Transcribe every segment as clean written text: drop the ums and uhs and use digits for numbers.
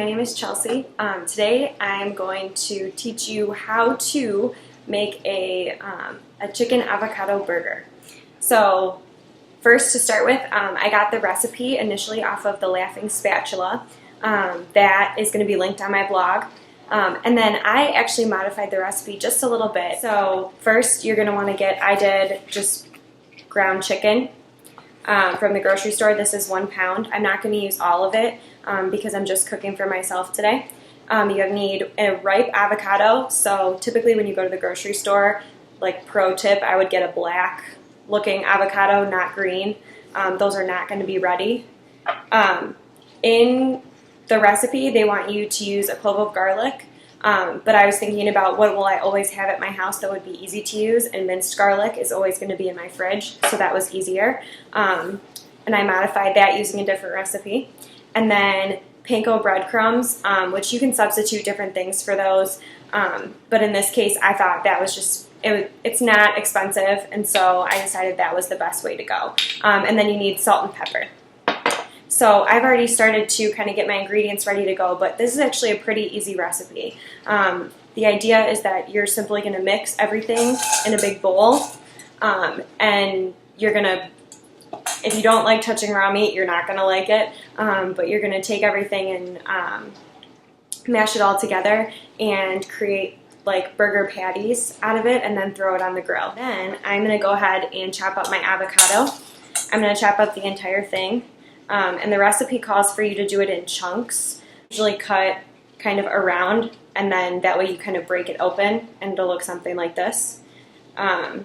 name is Chelsea. Today I'm going to teach you how to make a chicken avocado burger. So first, to start with, I got the recipe initially off of the Laughing Spatula. That is going to be linked on my blog. And then I actually modified the recipe just a little bit. So first you're going to want to get, I did just ground chicken from the grocery store. This is 1 pound. I'm not going to use all of it because I'm just cooking for myself today. You need a ripe avocado. So typically when you go to the grocery store, like pro tip, I would get a black looking avocado, not green. Those are not going to be ready. In the recipe, they want you to use a clove of garlic, but I was thinking about what will I always have at my house that would be easy to use, and minced garlic is always going to be in my fridge, so that was easier. And I modified that using a different recipe. And then panko breadcrumbs, which you can substitute different things for those, but in this case I thought that was just, it's not expensive, and so I decided that was the best way to go. And then you need salt and pepper. So I've already started to kind of get my ingredients ready to go, but this is actually a pretty easy recipe. The idea is that you're simply going to mix everything in a big bowl, and you're going to, if you don't like touching raw meat, you're not going to like it, but you're going to take everything and mash it all together and create like burger patties out of it and then throw it on the grill. Then I'm going to go ahead and chop up my avocado. I'm going to chop up the entire thing. And the recipe calls for you to do it in chunks. Usually cut kind of around, and then that way you kind of break it open and it'll look something like this. And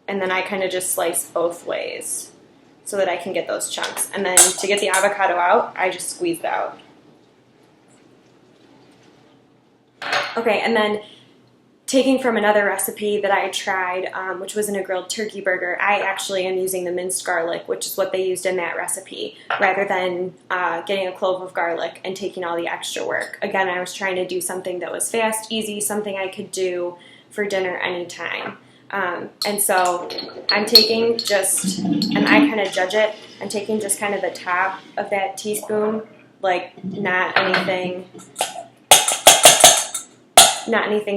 then I kind of just slice both ways so that I can get those chunks. And then to get the avocado out, I just squeeze it out. Okay, and then taking from another recipe that I tried, which was in a grilled turkey burger, I actually am using the minced garlic, which is what they used in that recipe, rather than getting a clove of garlic and taking all the extra work. Again, I was trying to do something that was fast, easy, something I could do for dinner anytime. And so I'm taking just, and I kind of judge it, I'm taking just kind of the top of that teaspoon, like not anything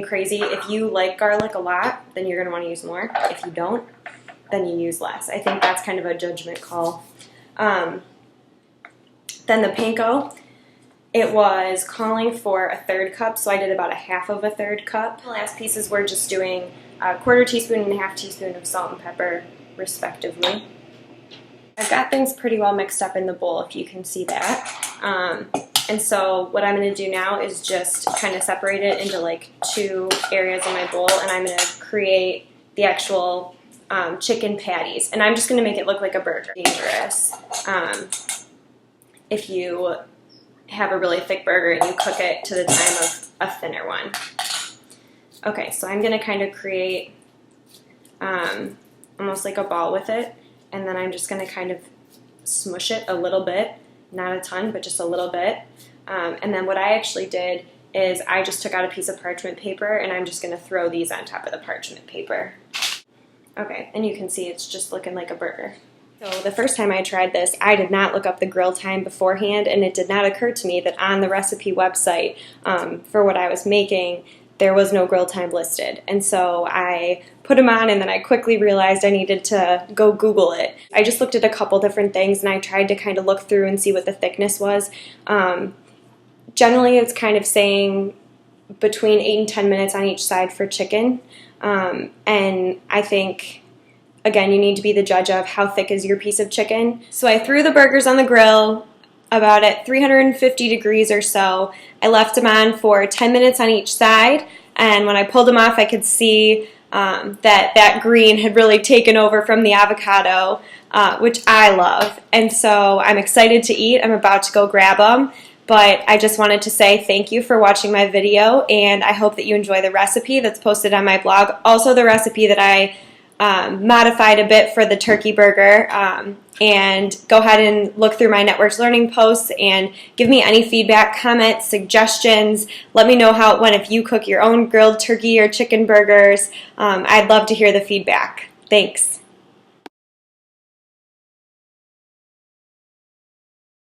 crazy. If you like garlic a lot, then you're going to want to use more. If you don't, then you use less. I think that's kind of a judgment call. Then the panko, it was calling for a 1/3 cup, so I did about a 1/2 of a 1/3 cup. The last pieces were just doing a 1/4 teaspoon and a 1/2 teaspoon of salt and pepper, respectively. I've got things pretty well mixed up in the bowl, if you can see that. And so what I'm going to do now is just kind of separate it into like 2 areas in my bowl, and I'm going to create the actual chicken patties. And I'm just going to make it look like a burger. Dangerous if you have a really thick burger and you cook it to the time of a thinner one. Okay, so I'm going to kind of create almost like a ball with it, and then I'm just going to kind of smush it a little bit. Not a ton, but just a little bit. And then what I actually did is I just took out a piece of parchment paper, and I'm just going to throw these on top of the parchment paper. Okay, and you can see it's just looking like a burger. So the first time I tried this, I did not look up the grill time beforehand, and it did not occur to me that on the recipe website for what I was making, there was no grill time listed. And so I put them on, and then I quickly realized I needed to go Google it. I just looked at a couple different things, and I tried to kind of look through and see what the thickness was. Generally, it's kind of saying between 8 and 10 minutes on each side for chicken. And I think, again, you need to be the judge of how thick is your piece of chicken. So I threw the burgers on the grill about at 350 degrees or so. I left them on for 10 minutes on each side, and when I pulled them off, I could see that green had really taken over from the avocado, which I love. And so I'm excited to eat. I'm about to go grab them, but I just wanted to say thank you for watching my video, and I hope that you enjoy the recipe that's posted on my blog. Also the recipe that I modified a bit for the turkey burger, and go ahead and look through my Networks Learning posts and give me any feedback, comments, suggestions. Let me know how it went if you cook your own grilled turkey or chicken burgers. I'd love to hear the feedback. Thanks.